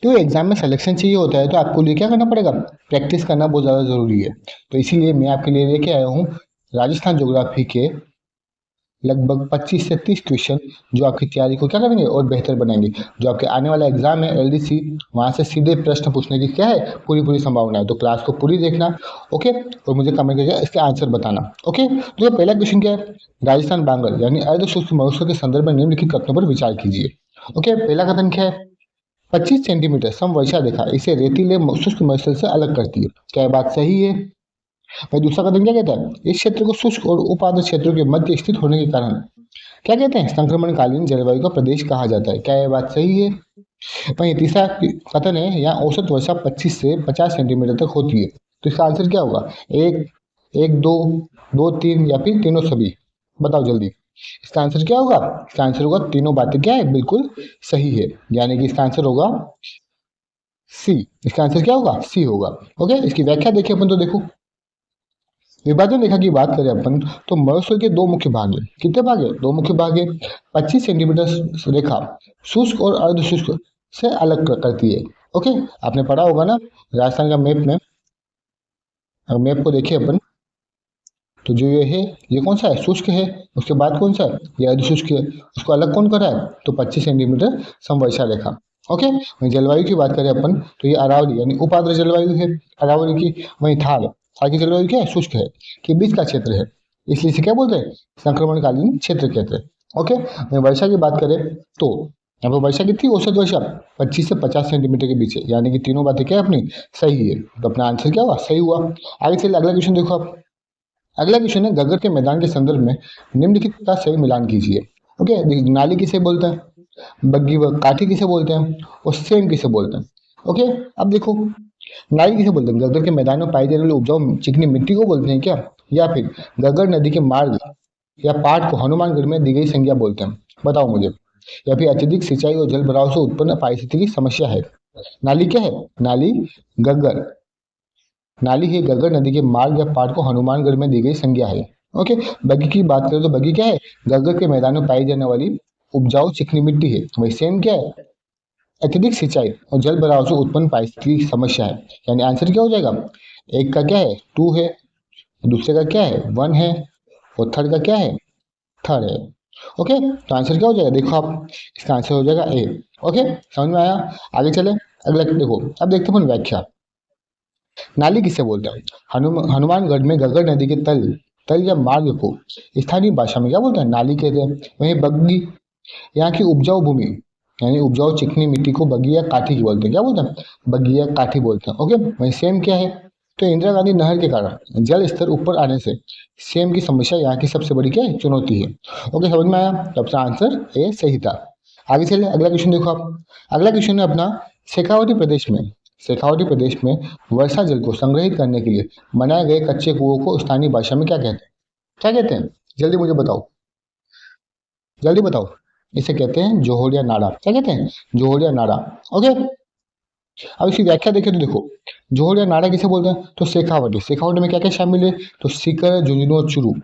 तो एग्जाम में सिलेक्शन चाहिए होता है तो आपको लिए क्या करना पड़ेगा, प्रैक्टिस करना बहुत ज़्यादा ज़रूरी है। तो इसीलिए मैं आपके लिए लेके आया हूँ राजस्थान ज्योग्राफी के लगभग 25 से 30 क्वेश्चन, जो आपकी तैयारी को क्या करेंगे और बेहतर बनाएंगे। जो आपके आने वाला एग्जाम है एलडीसी, वहाँ से सीधे प्रश्न पूछने की क्या है, पूरी पूरी संभावना है। तो क्लास को पूरी देखना, ओके, और मुझे कमेंट करके इसके आंसर बताना, ओके। तो ये पहला क्वेश्चन क्या है, राजस्थान बांगल यानी अर्ध शुष्क मरुस्थल के संदर्भ में निम्नलिखित कथनों पर विचार कीजिए। ओके, पहला कथन क्या है, 25 सेंटीमीटर समवर्षा रेखा इसे रेतीले शुष्क मरुस्थल से अलग करती है। क्या ये बात सही है? भाई दूसरा कथन क्या कहता है, इस क्षेत्र को शुष्क और उपाद्र क्षेत्रों के मध्य स्थित होने के कारण क्या कहते हैं, संक्रमणकालीन जलवायु का प्रदेश कहा जाता है। क्या यह बात सही है? वहीं तीसरा कथन है, यहाँ औसत वर्षा 25 से 50 सेंटीमीटर तक होती है। तो इसका आंसर क्या होगा, एक, एक दो, दो तीन, या फिर तीनों सभी? बताओ जल्दी, इसका आंसर क्या होगा? इसका आंसर होगा तीनों बातें क्या है, बिल्कुल सही है। यानी कि इसका आंसर होगा सी। इसका आंसर क्या होगा, सी होगा। ओके, इसकी व्याख्या देखिए अपन, तो देखो, विभाजन रेखा की बात करें अपन तो मरुस्थल के दो मुख्य भाग हैं। कितने भाग है, दो मुख्य भाग है। 25 सेंटीमीटर रेखा शुष्क और अर्ध शुष्क से अलग करती है। ओके, आपने पढ़ा होगा ना राजस्थान का मैप में, अगर मैप को देखें अपन तो जो ये है, ये कौन सा है, शुष्क है। उसके बाद कौन सा है, ये अर्ध शुष्क है। उसको अलग कौन कर रहा है, तो 25 सेंटीमीटर समवर्षा रेखा। ओके, वहीं जलवायु की बात करें अपन तो ये अरावली यानी उपाद्र जलवायु है अरावली की। वहीं थार, थार की जलवायु क्या है, शुष्क है, के बीच का क्षेत्र है, इसलिए इसे क्या बोलते हैं, संक्रमणकालीन क्षेत्र कहते हैं। ओके, वहीं वर्षा की बात करें तो यहाँ पर वर्षा कितनी, औसत वर्षा 25 से 50 सेंटीमीटर के बीच है। यानी कि तीनों बातें क्या है अपनी सही है। तो अपना आंसर क्या हुआ, सही हुआ। आगे चलिए अगला क्वेश्चन देखो आप। अगला क्वेश्चन है, गगर के मैदान के संदर्भ में निम्नलिखित का सही मिलान कीजिए। ओके, नाली किसे बोलते हैं, बग्गी व काठी किसे बोलते हैं, और सेम किसे बोलते हैं। ओके, अब देखो, नाली किसे बोलते हैं, गगर के मैदान में पाई जाने वाली उपजाऊ चिकनी मिट्टी को बोलते हैं क्या, या फिर गगर नदी के मार्ग या पाट को हनुमानगढ़ में दी गई संज्ञा बोलते हैं। बताओ मुझे, या फिर अत्यधिक सिंचाई और जल भराव से उत्पन्न पारिस्थितिकी समस्या है। नाली क्या है, नाली गगर, नाली ही गगर नदी के मार्ग या पाट को हनुमानगढ़ में दी गई संज्ञा है। ओके, बग्गी की बात करें तो बग्गी क्या है, गगर के मैदान में पाई जाने वाली उपजाऊ चिकनी मिट्टी है। वही सेम क्या है, अत्यधिक सिंचाई और जल भराव से उत्पन्न पारिस्थितिकी समस्या है। यानी आंसर क्या हो जाएगा, एक का क्या है, टू है, दूसरे का क्या है, वन है, और थर्ड का क्या है, थर्ड है। ओके, तो आंसर क्या हो जाएगा, देखो आप, इसका आंसर हो जाएगा ए। ओके, समझ में आया। आगे चले अगला देखो, अब देखते हैं व्याख्या। नाली किसे बोलते हैं, हनुमानगढ़ में गगर नदी के तल तल या मार्ग को स्थानीय भाषा में क्या बोलते हैं, नाली कहते हैं। वहीं बग्गी, यहाँ की उपजाऊ भूमि यानी उपजाऊ चिकनी मिट्टी को बग्गी या काठी की बोलते हैं। क्या बोलते हैं, बग्गी या काठी बोलते हैं। ओके, वहीं सेम क्या है, तो इंदिरा गांधी नहर के कारण जल स्तर ऊपर आने से सेम की समस्या यहाँ की सबसे बड़ी क्या है, चुनौती है। ओके, समझ में आया, तो अपना आंसर ए सही था। आगे चले अगला क्वेश्चन देखो आप। अगला क्वेश्चन है अपना, शेखावटी प्रदेश में, शेखावटी प्रदेश में वर्षा जल को संग्रहित करने के लिए बनाए गए कच्चे कुओं को स्थानीय भाषा में क्या कहते हैं, क्या कहते हैं, जल्दी मुझे बताओ, जल्दी बताओ। इसे कहते हैं जोहरिया नाड़ा। क्या कहते हैं, जोहरिया नाड़ा। ओके, अब इसकी व्याख्या देखें तो देखो, जोहरिया नाड़ा किसे बोलते हैं, तो शेखावटी, शेखावटी में क्या क्या शामिल है, तो सीकर, झुंझुनू और चुरू।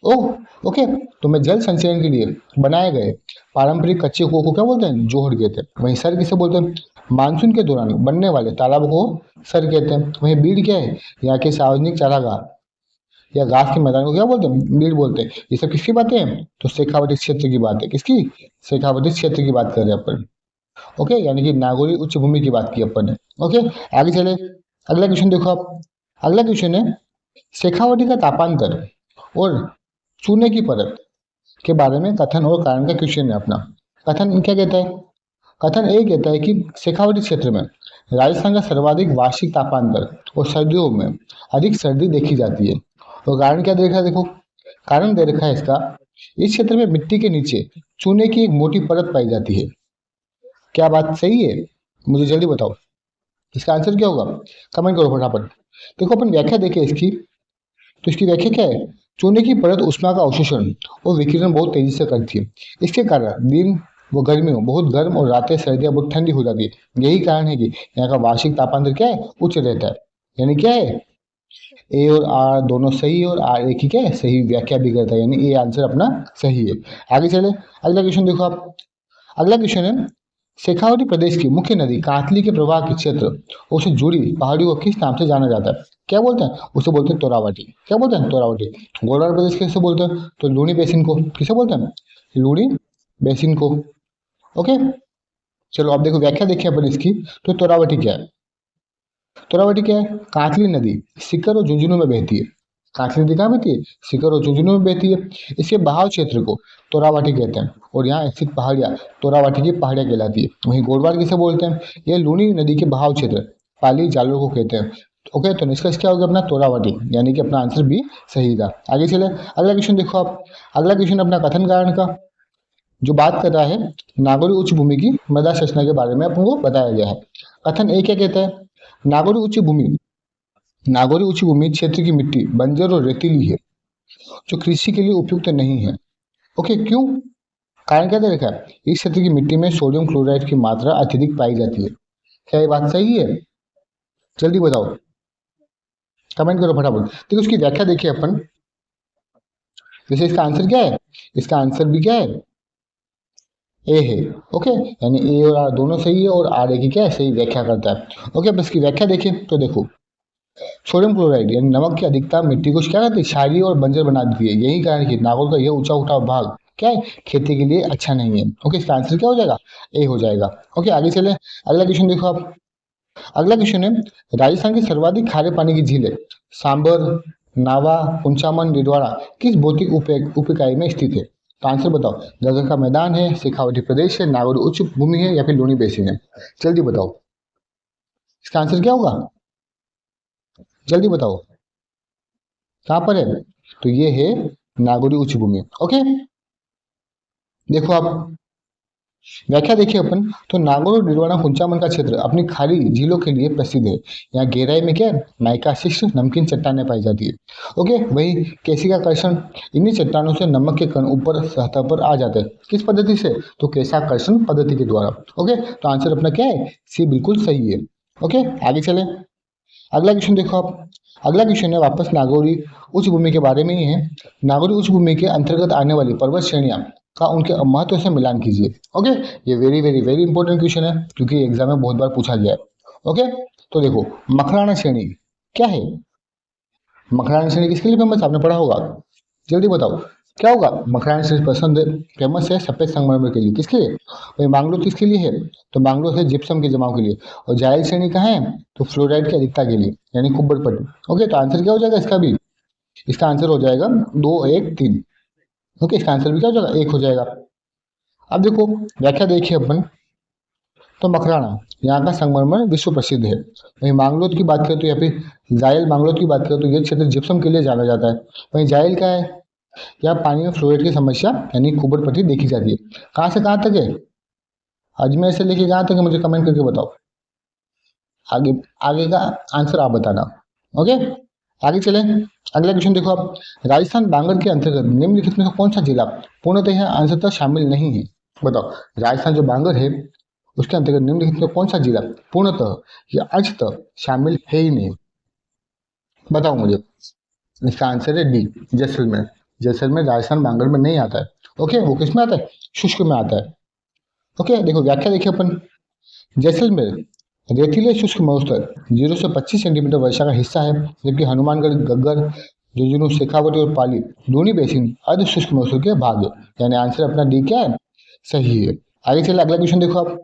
ओह, ओके, तो मैं जल संचयन के लिए बनाए गए पारंपरिक कच्चे कुओं को क्या बोलते हैं, जोहर कहते हैं। वहीं सर किसे बोलते हैं, मानसून के दौरान बनने वाले तालाब को सर कहते हैं। वहीं बीड़ क्या है, यहाँ के सार्वजनिक चारागाह या घास के मैदान को क्या बोलते हैं, बीड़ बोलते हैं। ये सब किसकी बातें हैं, तो शेखावटी क्षेत्र की बात है। किसकी, शेखावटी क्षेत्र की बात कर रहे हैं अपन। ओके, यानी कि नागौरी उच्च भूमि की बात की अपन ने। ओके, आगे चले अगला क्वेश्चन देखो आप। अगला क्वेश्चन है, शेखावटी का तापांतर और चूने की परत के बारे में कथन और कारण का क्वेश्चन है अपना। कथन क्या कहता है, कथन ए कहता है कि शेखावटी क्षेत्र में राजस्थान का सर्वाधिक वार्षिक तापांतर और सर्दियों में अधिक सर्दी देखी जाती है। और कारण क्या दे रखा है, देखो कारण दे रखा है इसका, इस क्षेत्र में मिट्टी के नीचे चूने की एक मोटी परत पाई जाती है। क्या बात सही है, मुझे जल्दी बताओ, इसका आंसर क्या होगा, कमेंट करो फटाफट। देखो अपन व्याख्या देखें इसकी, तो इसकी व्याख्या क्या है, चूने की परत ऊष्मा का अवशोषण और विकिरण बहुत तेजी से करती है। इसके कारण दिन वो गर्मियों बहुत गर्म और रातें सर्दियां बहुत ठंडी हो जाती है। यही कारण है कि यहाँ का वार्षिक तापमान क्या है, उच्च रहता है। यानी क्या है, ए और आर दोनों सही है, और आर ए की क्या है, सही व्याख्या भी करता है। यानी ए आंसर अपना सही है। आगे चले अगला क्वेश्चन देखो आप। अगला क्वेश्चन है, शेखावटी प्रदेश की मुख्य नदी कातली के प्रवाह के क्षेत्र उसे जुड़ी पहाड़ियों को किस नाम से जाना जाता है? क्या बोलते हैं उसे? बोलते हैं तोरावटी। क्या बोलते हैं? तोरावटी। गोलवार प्रदेश किसे बोलते हैं? तो लूनी बेसिन को। किसे बोलते हैं? लूनी बेसिन को। ओके, चलो अब देखो व्याख्या देखिए अपन इसकी। तो तोरावटी क्या है? तोरावटी क्या है? कातली नदी सीकर और झुंझुनू में बहती है। कातली नदी कहाँ बहती है? सीकर और झुंझुनू में बहती है। इसके बहाव क्षेत्र को तोरावटी कहते हैं और यहाँ स्थित पहाड़ियाँ तोरावटी की पहाड़ियाँ कहलाती है। वहीं गोलवार किसे बोलते हैं? ये लूनी नदी के बहाव क्षेत्र पाली जालोर को कहते हैं। ओके, तो निष्कर्ष क्या होगा अपना? तोरावटी, यानी कि अपना आंसर भी सही था। आगे चले, अगला क्वेश्चन देखो आप। अगला क्वेश्चन अपना कथन कारण का जो बात कर रहा है नागौरी उच्च भूमि की मृदा संरचना के बारे में आपको बताया गया है। कथन ए क्या कहता है? नागौरी उच्च भूमि नागौरी उच्च भूमि क्षेत्र की मिट्टी बंजर और रेतीली है जो कृषि के लिए उपयुक्त नहीं है। ओके, क्यों? कारण क्या दे रखा है? इस क्षेत्र की मिट्टी में सोडियम क्लोराइड की मात्रा अत्यधिक पाई जाती है। क्या ये बात सही है? जल्दी बताओ, कमेंट करो फटाफट। देखो उसकी व्याख्या देखिए अपन। जैसे इसका आंसर क्या है? इसका आंसर भी क्या है? ए है। ओके, यानी ए और आर दोनों सही है और आर ए की क्या है? सही व्याख्या करता है। ओके, अब इसकी व्याख्या देखें तो देखो सोडियम क्लोराइड यानी नमक की अधिकता मिट्टी को क्या करती है? क्षारीय और बंजर बना देती है। यही कारण है कि नागौर का यह ऊंचा उठा भाग क्या है? खेती के लिए अच्छा नहीं है। ओके, इसका आंसर क्या हो जाएगा? ए हो जाएगा। ओके, आगे चले, अगला क्वेश्चन देखो आप। अगला क्वेश्चन है राजस्थान की सर्वाधिक खारे पानी की झील है सांबर, नावा, कुंचामन, डिडवाड़ा किस भौतिक उप इकाई में स्थित है? तो आंसर बताओ। गगन का मैदान है, शेखावटी प्रदेश है, नागौर उच्च भूमि है या फिर लूनी बेसिन है? जल्दी बताओ, इसका आंसर क्या होगा? जल्दी बताओ, कहाँ पर है? तो ये है नागौरी उच्च भूमि। ओके, देखो आप व्याख्या देखिए अपन। तो नागौर और डिडवाना कुंचामन का क्षेत्र अपनी खारी झीलों के लिए प्रसिद्ध है। यहाँ गहराई में क्या है? माइका शिष्ट नमकीन चट्टानें पाई जाती है। ओके, वही केसिका कर्षण, इन्हीं चट्टानों से नमक के कण ऊपर सतह पर आ जाते हैं। किस पद्धति से? तो केशाकर्षण पद्धति के द्वारा। ओके, तो आंसर अपना क्या है? सी बिल्कुल सही है। ओके, आगे चले, अगला क्वेश्चन देखो आप। अगला क्वेश्चन है वापस नागौरी उच्च भूमि के बारे में ही है। नागौरी उच्च भूमि के अंतर्गत आने वाली पर्वत श्रेणियां का उनके महत्व से मिलान कीजिए। ओके, ये very very very important question है क्योंकि एग्जाम में बहुत बार पूछा गया है। ओके, तो देखो मकराना श्रेणी क्या है? मकराना श्रेणी किसके लिए फेमस? आपने पढ़ा होगा, जल्दी बताओ क्या होगा? मकराना श्रेणी पसंद फेमस है सफेद संगमरमर के लिए। किसके लिए? वही मांगलोर किसके लिए है? तो मांगलोर है जिप्सम के जमाव के लिए। और जायल श्रेणी कहाँ है? तो फ्लोराइड की अधिकता के लिए, यानी कुब्बड़ पट्टी। ओके, तो आंसर क्या हो जाएगा इसका भी? इसका आंसर हो जाएगा 2, 1, 3। ओके, इसका आंसर भी क्या हो जाएगा? 1 हो जाएगा। अब देखो व्याख्या देखिए अपन। तो मकराना यहाँ का संगमरमर विश्व प्रसिद्ध है। वहीं मांगलोर की बात करें तो या फिर जायल मांगलोर की बात करें तो यह क्षेत्र जिप्सम के लिए जाना जाता है। वहीं जायल क्या है? यहाँ पानी में फ्लोराइड की समस्या यानी कुबड़ पट्टी देखी जाती है। कहाँ से कहाँ तक है? अजमेर से लेके कहाँ तक है? मुझे कमेंट करके बताओ। आगे आगे का आंसर आप बताना। ओके, आगे चलें। अगला क्वेश्चन देखो आप। राजस्थान बांगड़ के अंतर्गत निम्नलिखित में से कौन सा जिला पूर्णतः यहाँ अंशतः शामिल नहीं है? बताओ, राजस्थान जो बांगड़ है उसके अंतर्गत निम्नलिखित में कौन सा जिला पूर्णतः या अंशतः शामिल है ही नहीं? बताओ मुझे। इसका आंसर है डी, जैसलमेर। जैसलमेर राजस्थान बांगड़ में नहीं आता है। ओके, वो किस में आता है? शुष्क में आता है। ओके, देखो व्याख्या देखिए अपन। जैसलमेर रेतीले शुष्क मरुस्थल 0 से 25 सेंटीमीटर वर्षा का हिस्सा है, जबकि हनुमानगढ़, गग्गर, झुंझुनू, शेखावटी और पाली लूनी बेसिन अर्ध शुष्क मरुस्थल के भाग है। यानी आंसर अपना डी क्या है? सही है। आगे चले, अगला क्वेश्चन देखो आप।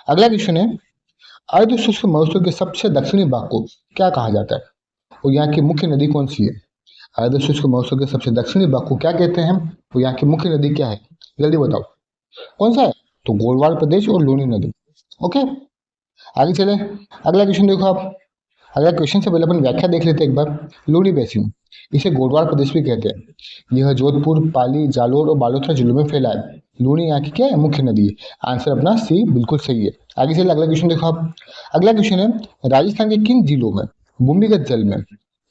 अगला क्वेश्चन है अर्ध शुष्क मरुस्थल के सबसे दक्षिणी भाग को क्या कहा जाता है? और यहाँ की मुख्य नदी कौन सी है? अर्ध शुष्क मौसम के सबसे दक्षिणी भाग को क्या कहते हैं? तो यहाँ की मुख्य नदी क्या है? जल्दी बताओ, कौन सा है? तो गोलवार प्रदेश और लूनी नदी। ओके, आगे चले, अगला क्वेश्चन देखो आप। अगला क्वेश्चन से पहले अपन व्याख्या देख लेते हैं एक बार। लूनी बेसिन इसे गोलवार प्रदेश भी कहते हैं। यह जोधपुर, पाली, जालोर और बालोतरा जिलों में फैला है। लूनी यहाँ की क्या है? मुख्य नदी है। आंसर अपना सी बिल्कुल सही है। आगे चले, अगला क्वेश्चन देखो आप। अगला क्वेश्चन है राजस्थान के किन जिलों में भूमिगत जल में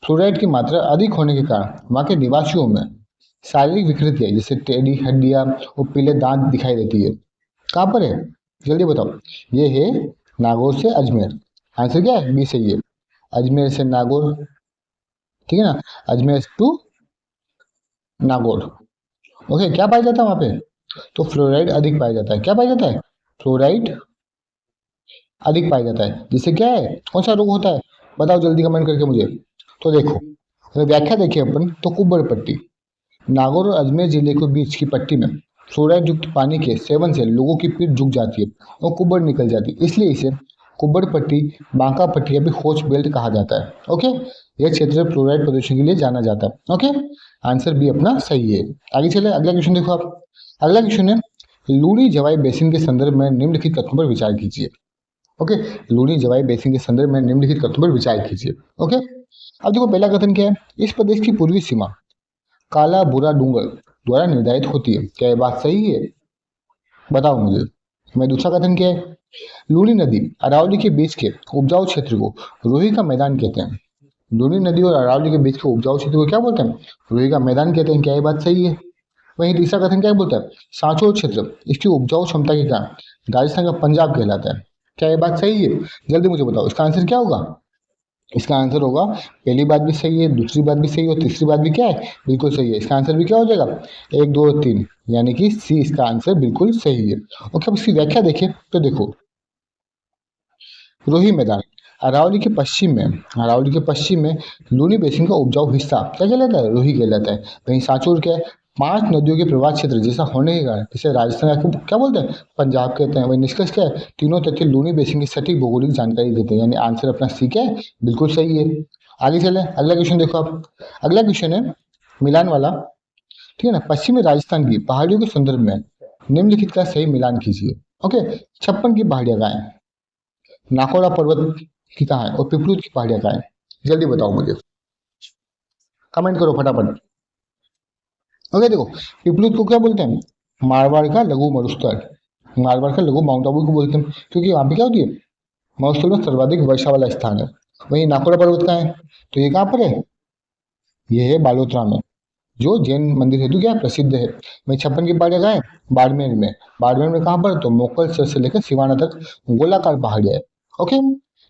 फ्लोराइड की मात्रा अधिक होने के कारण वहाँ के निवासियों में शारीरिक विकृतियाँ जैसे टेढ़ी हड्डियाँ और पीले दांत दिखाई देती है? कहाँ पर है? जल्दी बताओ। ये है नागौर से अजमेर। आंसर क्या है? बी सही है। अजमेर से नागौर, ठीक है ना? अजमेर टू नागौर। ओके, क्या पाया जाता है वहाँ पे? तो फ्लोराइड अधिक पाया जाता है। क्या पाया जाता है? फ्लोराइड अधिक पाया जाता है, जिससे क्या है, कौन सा रोग होता है, बताओ जल्दी कमेंट करके मुझे। तो देखो, अगर व्याख्या देखिए अपन तो कुब्बड़ पट्टी, नागौर और अजमेर जिले के बीच की पट्टी में फ्लोराइड युक्त पानी के सेवन से लोगों की पीठ झुक जाती है और कुब्बड़ निकल जाती है, इसलिए इसे कुब्बड़ पट्टी, बांका पट्टी या फिर होच बेल्ट कहा जाता है। ओके, यह क्षेत्र फ्लोराइड प्रदूषण के लिए जाना जाता है। ओके, आंसर बी अपना सही है। आगे चले, अगला क्वेश्चन देखो आप। अगला क्वेश्चन है, लूणी जवाई बेसिन के संदर्भ में निम्नलिखित तथ्यों पर विचार कीजिए। ओके, लूणी जवाई बेसिन के संदर्भ में निम्नलिखित तथ्यों पर विचार कीजिए। ओके, अब देखो पहला कथन क्या है, इस प्रदेश की पूर्वी सीमा काला बुरा डूंगर द्वारा निर्धारित होती है, क्या यह बात सही है, बताओ मुझे। मैं दूसरा कथन क्या है, लूनी नदी अरावली के बीच के उपजाऊ क्षेत्र को रोही का मैदान कहते हैं। लूनी नदी और अरावली के बीच के उपजाऊ क्षेत्र को क्या बोलते हैं, रोही का मैदान कहते हैं, क्या यह बात सही है। वहीं तीसरा कथन क्या बोलता है, सांचौर क्षेत्र इसकी उपजाऊ क्षमता के कारण राजस्थान का पंजाब कहलाता है, क्या यह बात सही है, जल्दी मुझे बताओ इसका आंसर क्या होगा। इसका आंसर होगा, पहली बात भी सही है, दूसरी बात भी सही है और तीसरी बात भी क्या है, बिल्कुल सही है। इसका आंसर भी क्या हो जाएगा, 1 2 3, यानी कि सी इसका आंसर बिल्कुल सही है। ओके, अब इसकी व्याख्या देखें तो देखो, रोही मैदान अरावली के पश्चिम में लूनी बेसिन का उपजाऊ हिस्सा क्या कहलाता है, रोही कहलाता है। वहीं सांचौर क्या है, 5 नदियों के प्रवाह क्षेत्र जैसा होने के कारण इसे राजस्थान का क्या बोलते हैं, पंजाब कहते हैं। वही निष्कर्ष क्या है, तीनों तथ्य लूनी बेसिन की सटीक भौगोलिक जानकारी देते हैं, यानी आंसर अपना सी क्या है, बिल्कुल सही है। आगे चले, अगला क्वेश्चन देखो आप। अगला क्वेश्चन है मिलान वाला, ठीक है ना, पश्चिमी राजस्थान की पहाड़ियों के संदर्भ में निम्नलिखित का सही मिलान कीजिए। ओके, 56 की पहाड़ियां कहाँ है, नाकोड़ा पर्वत की कहाँ है और पिपलूद की पहाड़ियां कहाँ है, जल्दी बताओ मुझे, कमेंट करो फटाफट। ओके देखो, पिपलूद को क्या बोलते हैं, मारवाड़ का लघु मरुस्थल, मारवाड़ का लघु माउंट आबू को बोलते हैं, क्योंकि वहां पे क्या होती है, मरुस्थल में सर्वाधिक वर्षा वाला स्थान है। वहीं नाकोड़ा पर्वत कहाँ है, तो ये कहाँ पर है, ये है बालोतरा में, जो जैन मंदिर हेतु क्या प्रसिद्ध है। वहीं 56 की पहाड़ियां कहाँ है, बाड़मेर में। बाड़मेर में कहाँ पर, तो मोकल सर से लेकर सिवाना तक गोलाकार पहाड़ियां है। ओके,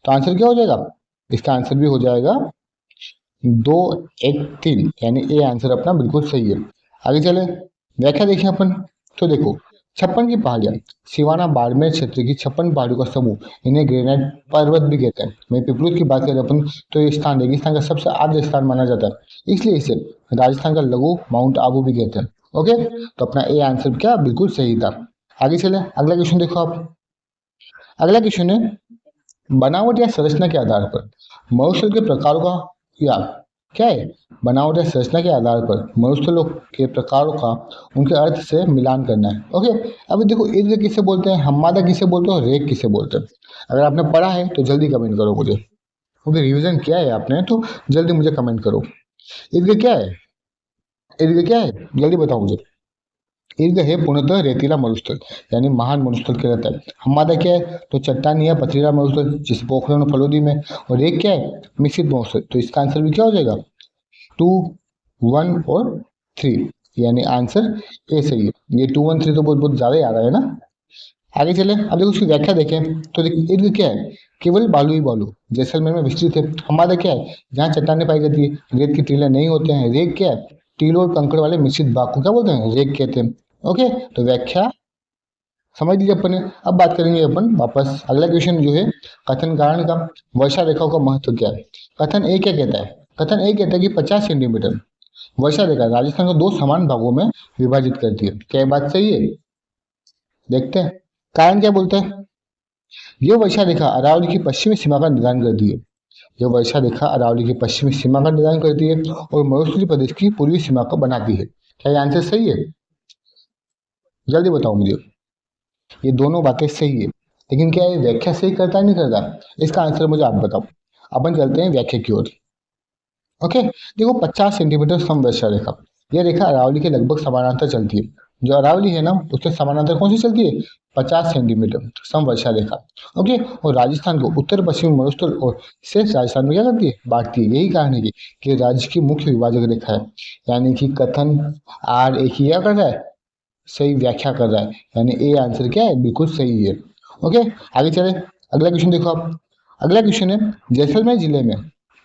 तो आंसर क्या हो जाएगा, इसका आंसर भी हो जाएगा 2 1 3, यानी ए आंसर अपना बिल्कुल सही है। आगे चले, व्याख्या देखें अपन तो देखो, 56 की पहाड़ियां सिवाना बाड़मेर क्षेत्र की 56 पहाड़ियों का समूह, इन्हें ग्रेनाइट पर्वत भी कहते हैं। वहीं पिपलूद की बात करें अपन तो ये स्थान रेगिस्तान का सबसे आर्द्र स्थान माना जाता है, इसलिए इसे राजस्थान का लघु माउंट आबू भी कहते हैं। ओके, तो अपना ए आंसर क्या बिल्कुल सही था। आगे चले, अगला क्वेश्चन देखो आप। अगला क्वेश्चन है, बनावट या संरचना के आधार पर मरुस्थल के प्रकारों का, या क्या है, बनावट या संरचना के आधार पर मरुस्थलों के प्रकारों का उनके अर्थ से मिलान करना है। ओके, अभी देखो, ईर्द किसे बोलते हैं, हम्मादा किसे बोलते हैं और रेग किसे बोलते हैं। अगर आपने पढ़ा है तो जल्दी कमेंट करो मुझे, क्योंकि रिवीजन किया है आपने तो जल्दी मुझे कमेंट करो। ईर्द क्या है, ईर्द क्या है, जल्दी बताओ मुझे। ईर्द है पूर्णतः रेतीला मरुस्थल, यानी महान मरुस्थल कहलाता है। हम्मादा क्या है, तो चट्टानी या पथरीला मरुस्थल, जिसे पोखरण और फलोदी में। और रेग क्या है, मिश्रित मरुस्थल, तो इसका आंसर भी क्या हो जाएगा, 2 1 और 3, यानी आंसर ए सही है। ये 2 1 3 तो बहुत बहुत ज्यादा याद आया ना। आगे चले, अब देखो उसकी व्याख्या देखें तो देखिए, ईर्द क्या है, केवल बालू ही बालू जैसलमेर में विस्तृत है। हमारा क्या है, जहाँ चट्टानें पाई जाती है, रेत की टीले नहीं होते हैं। रेग क्या है, टीलों और कंकड़ वाले मिश्रित भाग को क्या बोलते हैं, रेग कहते हैं। ओके, तो व्याख्या समझ लीजिए अपन ने। अब बात करेंगे अपन वापस, अगला क्वेश्चन जो है, कथन कारण का वर्षा रेखाओं का महत्व क्या है। कथन ए क्या कहता है, कथन ए कहता है कि 50 सेंटीमीटर वर्षा रेखा राजस्थान को 2 समान भागों में विभाजित करती है, क्या ये बात सही है, देखते हैं। कारण क्या बोलते हैं, यह वर्षा रेखा अरावली की पश्चिमी सीमा का निर्धारण करती है। यह वर्षा रेखा अरावली की पश्चिमी सीमा का निर्धारण करती है और मरुस्थलीय प्रदेश की पूर्वी सीमा को बनाती है, क्या ये आंसर सही है, जल्दी बताओ मुझे। ये दोनों बातें सही है, लेकिन क्या ये व्याख्या सही करता है नहीं करता, इसका आंसर मुझे आप बताओ। अपन चलते हैं व्याख्या की ओर। ओके, देखो 50 सेंटीमीटर समवर्षा रेखा, यह रेखा अरावली के लगभग समानांतर चलती है। जो अरावली है ना, उसके समानांतर कौन सी चलती है, 50 सेंटीमीटर समवर्षा रेखा। ओके, और राजस्थान को उत्तर पश्चिमी मरुस्थल और शेष राजस्थान में क्या करती है, बांटती है। यही कारण है कि राज्य की मुख्य विभाजक रेखा है, यानी कि कथन आर एक ही क्या कर रहा है, सही व्याख्या कर रहा है, यानी ए आंसर क्या है, बिल्कुल सही है। ओके, आगे चले, अगला क्वेश्चन देखो आप। अगला क्वेश्चन है, जैसलमेर जिले में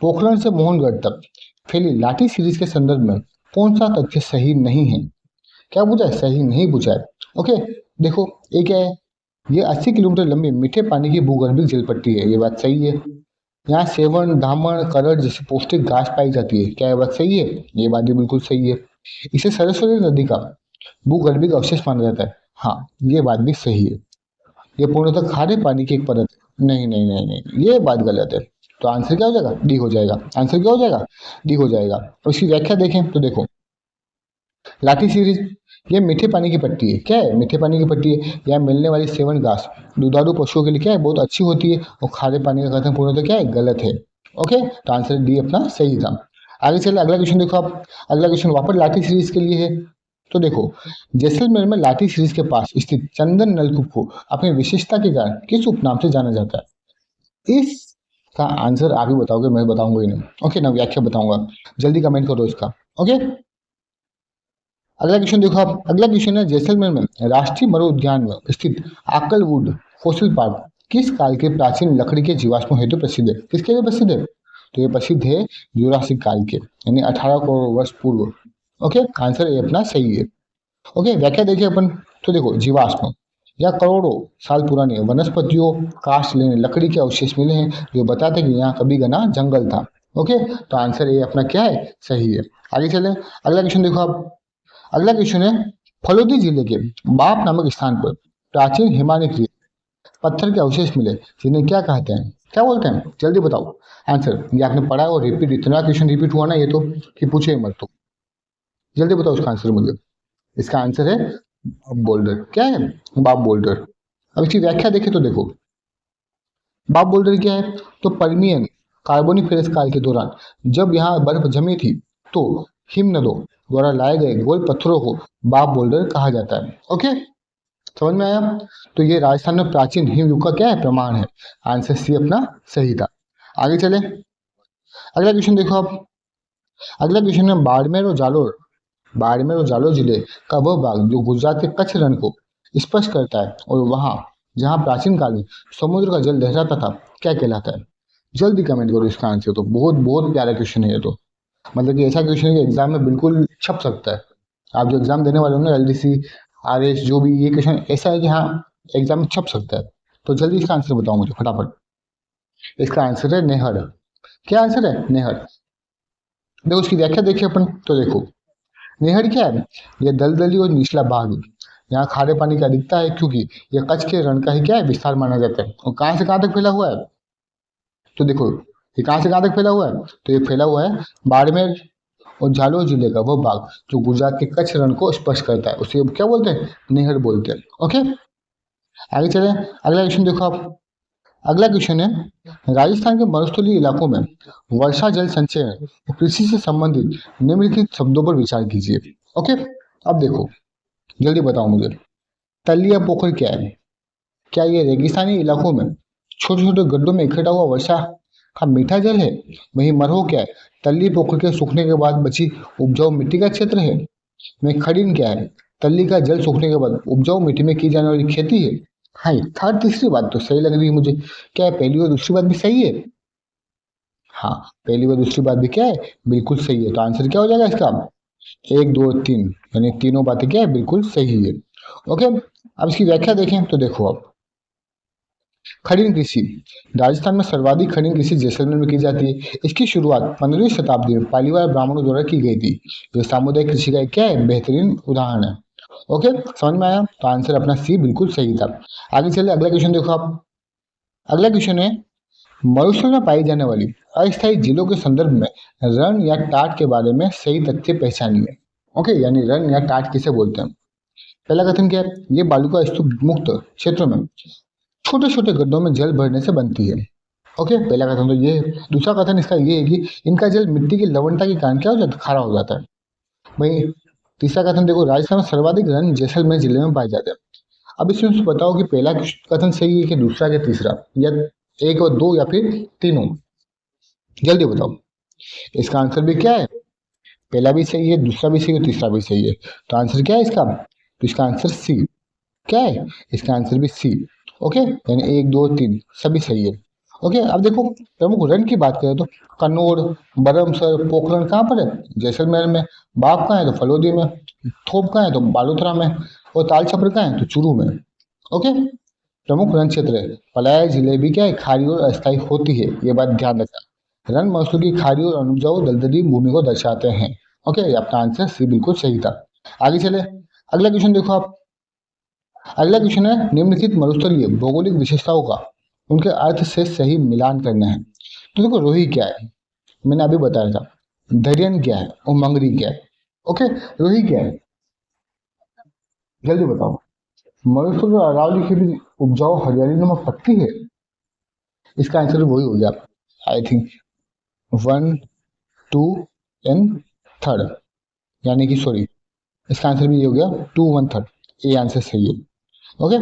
पोखरण से मोहनगढ़ तक फैली लाठी सीरीज के संदर्भ में कौन सा तथ्य सही नहीं है, क्या पूछा है, सही नहीं पूछा है। ओके, देखो ये क्या है, ये 80 किलोमीटर लंबी मीठे पानी की भूगर्भिक जल पट्टी है, ये बात सही है। यहाँ सेवन, धामण, करड़ जैसी पौष्टिक घास पाई जाती है, क्या ये बात सही है? ये बात भी बिल्कुल सही है। इसे सरस्वती नदी का भूगर्भिक अवशेष माना जाता है, हाँ ये बात भी सही है। ये पूर्णतः खारे पानी की एक परत है। नहीं नहीं नहीं नहीं, ये बात गलत है। तो आंसर क्या हो जाएगा? डी हो जाएगा। आंसर क्या हो जाएगा? डी हो जाएगा। और इसकी व्याख्या देखें तो देखो, लाठी सीरीज, ये मीठे पानी की पट्टी है, क्या है? मीठे पानी की पट्टी है। यहाँ मिलने वाली सेवन घास दुधारू पशुओं के लिए क्या है? बहुत अच्छी होती है। और खारे पानी का कथन पूर्णतः क्या है? गलत है। ओके, तो आंसर डी अपना सही था। आगे चले, अगला क्वेश्चन देखो आप। अगला क्वेश्चन वापस लाठी सीरीज के लिए है। तो देखो, जैसलमेर में लाठी सीरीज के पास स्थित चंदन नलकूप को अपनी विशेषता के कारण किस उपनाम से जाना जाता है? इसका आंसर आप ही बताओगे, मैं बताऊंगा ही नहीं। ओके ना, व्याख्या बताऊंगा। जल्दी कमेंट करो इसका। ओके, अगला क्वेश्चन देखो आप। अगला क्वेश्चन है, जैसलमेर में राष्ट्रीय मरु उद्यान में स्थित आकलवुड फॉसिल पार्क किस काल के प्राचीन लकड़ी के जीवाश्मों हेतु प्रसिद्ध है? किसके लिए प्रसिद्ध है? तो ये प्रसिद्ध है जुरासिक काल के, यानी 18 करोड़ वर्ष पूर्व। ओके, आंसर ये अपना सही है। ओके, व्याख्या देखिए अपन। तो देखो, जीवाश्म या करोड़ों साल पुरानी वनस्पतियों, काष्ठ लेने लकड़ी के अवशेष मिले हैं जो बताते हैं कि यहाँ कभी घना जंगल था। ओके, तो आंसर ये अपना क्या है? सही है। आगे चले, अगला क्वेश्चन देखो आप। अगला क्वेश्चन है, फलोदी जिले के बाप नामक स्थान पर प्राचीन हिमालय पत्थर के अवशेष मिले जिन्हें क्या कहते हैं? क्या बोलते हैं? जल्दी बताओ आंसर। ये आपने पढ़ा है और रिपीट, इतना क्वेश्चन रिपीट हुआ ना ये तो कि पूछे मत। तो जल्दी बताओ इसका आंसर मुझे। इसका आंसर है बोल्डर। क्या है? बाप बोल्डर। अब इसकी व्याख्या देखें तो देखो, बाप बोल्डर क्या है? तो पर्मियन कार्बोनिफेरस काल के दौरान जब यहाँ बर्फ जमी थी तो हिमनदों द्वारा लाए गए गोल पत्थरों को बाप बोल्डर कहा जाता है। ओके, समझ में आया? तो ये राजस्थान में प्राचीन हिमयुग का क्या है? प्रमाण है। आंसर सी अपना सही था। आगे चले, अगला क्वेश्चन देखो आप। अगला क्वेश्चन है, बाड़मेर और जालोर जिले का वह भाग जो गुजरात के कच्छ रण को स्पर्श करता है और वहां जहां प्राचीन काल में समुद्र का जल लहराता था, क्या कहलाता है? जल्दी कमेंट करो इसका आंसर। तो बहुत बहुत प्यारा क्वेश्चन है ये तो। मतलब कि ऐसा क्वेश्चन है कि एग्जाम में बिल्कुल छप सकता है। आप जो एग्जाम देने वाले हो ना, एलडीसी, आरएस, जो भी, ये क्वेश्चन ऐसा है कि हाँ एग्जाम में छप सकता है। तो जल्दी इसका आंसर बताओ मुझे फटाफट। इसका आंसर है नेहर। क्या आंसर है? नेहर। देखो उसकी व्याख्या देखिए अपन। तो देखो, नेहर क्या है? यह दलदली और निचला भाग यहाँ खारे पानी की अधिकता है, क्योंकि यह कच्छ के रण का ही क्या है? विस्तार माना जाता है। और कहाँ से कहाँ तक फैला हुआ है? तो देखो, ये कहाँ से कहाँ तक फैला हुआ है? तो ये फैला हुआ है बाड़मेर और झालोर जिले का वो भाग जो गुजरात के कच्छ रण को स्पर्श करता है, उसे क्या बोलते हैं? नेहर बोलते हैं। ओके, आगे चले, अगला क्वेश्चन देखो आप। अगला क्वेश्चन है, राजस्थान के मरुस्थलीय इलाकों में वर्षा जल संचयन और कृषि से संबंधित निम्नलिखित शब्दों पर विचार कीजिए। ओके, अब देखो, जल्दी बताओ मुझे। तलिया पोखर क्या है? क्या ये रेगिस्तानी इलाकों में छोटे छोटे गड्ढों में इकट्ठा हुआ वर्षा का मीठा जल है? वहीं मरहो क्या है? तल्ली पोखर के सूखने के बाद बची उपजाऊ मिट्टी का क्षेत्र है। वहीं खड़ीन क्या है? तल्ली का जल सूखने के बाद उपजाऊ मिट्टी में की जाने वाली खेती है। हाँ, थर्ड तीसरी बात तो सही लग रही है मुझे। क्या है? पहली और दूसरी बात भी सही है। हाँ, पहली और दूसरी बात भी क्या है? बिल्कुल सही है। तो आंसर क्या हो जाएगा इसका? एक, दो, तीन, यानी तीनों बातें क्या है? बिल्कुल सही है। ओके, अब इसकी व्याख्या देखें तो देखो आप। खड़ीन कृषि, राजस्थान में सर्वाधिक खड़ीन कृषि जैसलमेर में की जाती है। इसकी शुरुआत 15वीं शताब्दी में पालीवाल ब्राह्मणों द्वारा की गई थी, जो सामुदायिक कृषि का एक क्या है? बेहतरीन उदाहरण है। ओके, समझ में आया? तो आंसर अपना सी बिल्कुल सही था। आगे चले, अगला क्वेश्चन देखो आप। अगला क्वेश्चन है, मरुस्थल में पाई जाने वाली अस्थायी झीलों के संदर्भ में रण या टाट के बारे में सही तथ्य पहचानिए। ओके, यानी रण या टाट किसे बोलते हैं? पहला कथन क्या है? ये बालू का स्तूप मुक्त क्षेत्रों में छोटे छोटे गड्ढों में जल भरने से बनती है। ओके, पहला कथन तो ये है। दूसरा कथन इसका ये है कि इनका जल मिट्टी की लवणता के कारण क्या हो जाता है? खारा हो जाता है। वहीं तीसरा कथन देखो, राजस्थान में सर्वाधिक रन जैसलमेर जिले में पाए जाते हैं। अब इसमें से बताओ कि पहला कथन सही है कि दूसरा कि तीसरा, या एक और दो, या फिर तीनों? जल्दी बताओ। इसका आंसर भी क्या है? पहला भी सही है, दूसरा भी सही है, तीसरा भी सही है। तो आंसर क्या है इसका? तो इसका आंसर सी। क्या है? इसका आंसर भी सी। ओके, यानी एक, दो, तीन सभी सही है। ओके, अब देखो, प्रमुख रन की बात करें तो कन्नौर, बरमसर, पोखरण कहाँ पर है? जैसलमेर में। बाप कहाँ है? तो फलोदी में। थोप कहाँ है? तो बालोतरा में। और ताल छपर कहाँ है? तो चूरू में। ओके, प्रमुख रण क्षेत्र है। पलाया जिले भी क्या है, खारी और अस्थायी होती है, ये बात ध्यान रखना। रण मसूर की खारी और अनुपजाऊ दलदली भूमि को दर्शाते हैं। ओके, आपका आंसर सी बिल्कुल सही था। आगे चले, अगला क्वेश्चन देखो आप। अगला क्वेश्चन है, निम्नलिखित मरुस्थलीय भौगोलिक विशेषताओं का उनके अर्थ से सही मिलान करना है। तो देखो, रोही क्या है, मैंने अभी बताया था। दरियन क्या है और मंगरी क्या है। ओके, रोही क्या है, जल्दी बताओ। मरुस्थल और अरावली के बीच उपजाऊ हरियाली नुमा पट्टी है। इसका आंसर वही हो गया, आई थिंक 1, 2 एंड थर्ड, यानी कि सॉरी, इसका आंसर भी ये हो गया 2, 1, थर्ड, ये आंसर सही है। ओके,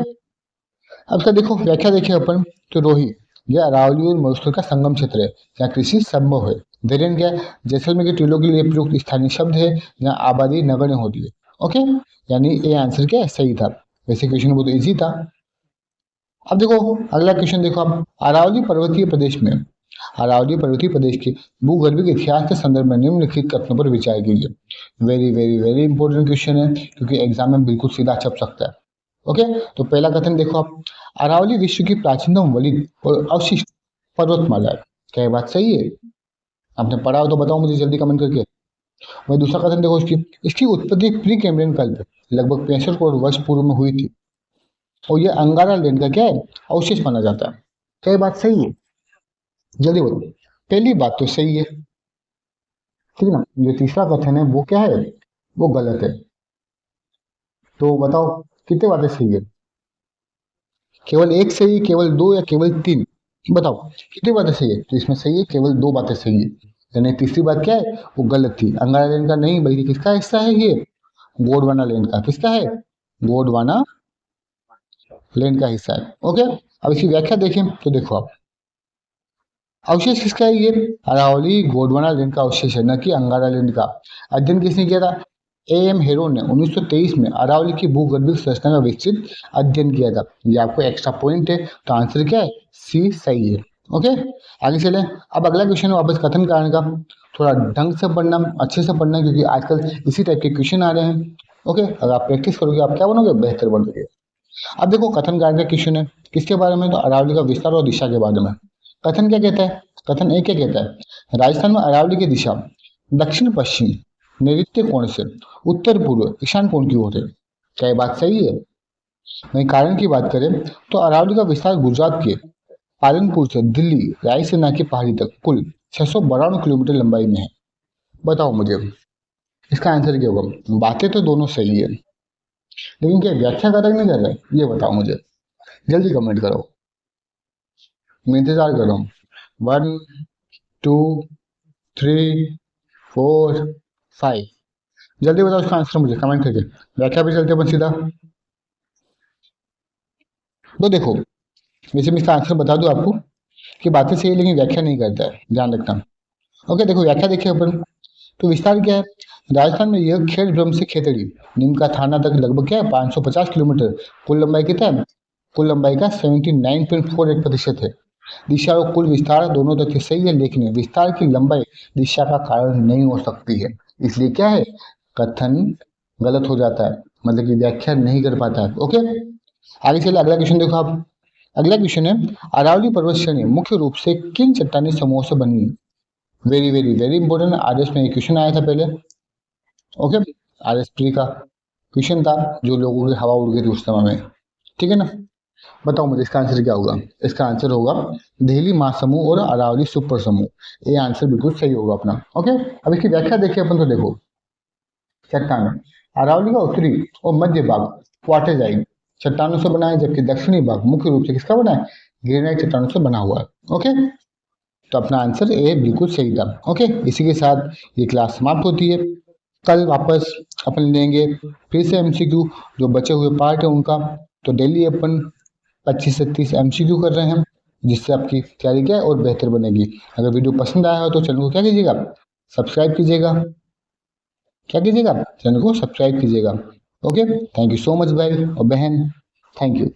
अब का देखो व्याख्या देखें अपन। तो रोही यह अरावली और मरुस्थल का संगम क्षेत्र है जहाँ कृषि संभव है। दरियन क्या है, जैसलमेर के टीलों के लिए प्रयुक्त स्थानीय शब्द है जहाँ आबादी नगण्य होती है। ओके, यानी ये आंसर क्या है, सही था। वैसे क्वेश्चन बहुत इजी था। अब देखो अगला क्वेश्चन देखो आप। अरावली पर्वतीय प्रदेश के भूगर्भिक इतिहास के संदर्भ में निम्नलिखित कथनों पर विचार कीजिए। Very very very important question है, क्योंकि एग्जाम में बिल्कुल सीधा छप सकता है। ओके, तो पहला कथन देखो आप। अरावली विश्व की प्राचीनतम वलित और अवशिष्ट पर्वतमाला है। क्या ये बात सही है? आपने पढ़ा हो तो बताओ मुझे जल्दी कमेंट करके। वही दूसरा कथन देखो, इसकी उत्पत्ति प्री कैम्ब्रियन काल में लगभग 65 करोड़ वर्ष पूर्व में हुई थी और यह अंगारा लैंड का क्या है, अवशेष माना जाता है। क्या ये बात सही है? जल्दी बोलो। पहली बात तो सही है, ठीक है ना। जो तीसरा कथन है वो क्या है, वो गलत है। तो बताओ कितने बातें सही है? केवल एक सही, केवल दो, या केवल तीन? बताओ कितनी बातें सही है? तो इसमें सही है केवल दो बातें सही है, यानी तीसरी बात क्या है, वो गलत थी। अंगारा लैंड का नहीं, बल्कि किसका हिस्सा है ये, गोंडवाना लैंड का। किसका है, गोंडवाना लैंड का हिस्सा है। ओके, अब इसकी व्याख्या देखें तो देखो आप। अवशेष किसका है ये, अरावली गोंडवाना लैंड का अवशेष है, न कि अंगारा लैंड का। अध्ययन किसने किया था, A.M. हेरोन ने 1923 में अरावली की भूगर्भिक संरचना का विस्तृत अध्ययन किया था। ये आपको एक्स्ट्रा पॉइंट है, तो आंसर क्या है, सी सही है। ओके, आगे चले। अब अगला क्वेश्चन वापस कथन कारण का। थोड़ा ढंग से पढ़ना, अच्छे से पढ़ना, क्योंकि आजकल इसी टाइप के क्वेश्चन आ रहे हैं। ओके, अगर आप प्रैक्टिस करोगे आप क्या बनोगे, बेहतर बनोगे। अब देखो कथन कारण का क्वेश्चन है, किसके बारे में, तो अरावली का विस्तार और दिशा के बारे में। कथन क्या कहता है, कथन एक क्या कहता है, राजस्थान में अरावली की दिशा दक्षिण पश्चिम नैऋत्य कोण से उत्तर पूर्व ईशान कोण की ओर है। क्या ये बात सही है? वहीं कारण की बात करें तो अरावली का विस्तार गुजरात के पालनपुर से दिल्ली रायसेना की पहाड़ी तक कुल 652 किलोमीटर लंबाई में है। बताओ मुझे इसका आंसर क्या होगा। बातें तो दोनों सही है, लेकिन क्या व्याख्या कर रहे नहीं कर रहे, ये बताओ मुझे, जल्दी कमेंट करो, मैं इंतजार कर रहा हूँ। 1, 2, 3, 4, 5, जल्दी बताओ इसका आंसर मुझे कमेंट करके। व्याख्या पे चलते अपन सीधा। तो देखो, वैसे मैं इसका आंसर बता दूं आपको कि बातें सही है लेकिन व्याख्या नहीं करता है, ध्यान रखना। ओके, देखो व्याख्या देखिए अपन। तो विस्तार क्या है, राजस्थान में यह खेड़ ब्रह्म से खेतड़ी नीम का थाना तक लगभग क्या है, 550 किलोमीटर। कुल लंबाई कितना है, कुल लंबाई का 79.48% है। दिशा और कुल विस्तार दोनों तथ्य सही है, लेकिन विस्तार की लंबाई दिशा का कारण नहीं हो सकती है। इसलिए क्या है, कथन गलत हो जाता है, मतलब कि व्याख्या नहीं कर पाता है। ओके, आगे चले अगला क्वेश्चन देखो आप। अगला क्वेश्चन है, अरावली पर्वत श्रेणी मुख्य रूप से किन चट्टानी समूहों से बनी है। Very very very important, RS में एक क्वेश्चन आया था पहले। ओके, आरएस प्री का क्वेश्चन था, जो लोगों की हवा उड़ गई थी उस समय में, ठीक है ना। बताओ मुझे इसका आंसर क्या होगा। इसका आंसर होगा देहली महासमूह और अरावली सुपर समूह। ये आंसर बिल्कुल सही होगा अपना। ओके, अब इसकी व्याख्या देखिए अपन। तो देखो, चट्टान अरावली का उत्तरी और मध्य भाग क्वार्टेजाइट चट्टानों से बना है, जबकि दक्षिणी भाग मुख्य रूप से किसका बना है, ग्रेनाइट चट्टानों से बना हुआ है। ओके, तो अपना आंसर ए बिल्कुल सही था। ओके, इसी के साथ ये क्लास समाप्त होती है। कल वापस अपन लेंगे फिर से एमसीक्यू, जो बचे हुए पार्ट है उनका। तो डेली अपन 25 से 30 एमसीक्यू कर रहे हैं, जिससे आपकी तैयारी क्या है और बेहतर बनेगी। अगर वीडियो पसंद आया हो तो चैनल को क्या कीजिएगा, सब्सक्राइब कीजिएगा। क्या कीजिएगा, चैनल को सब्सक्राइब कीजिएगा। Okay, thank you so much भाई और बहन, थैंक यू।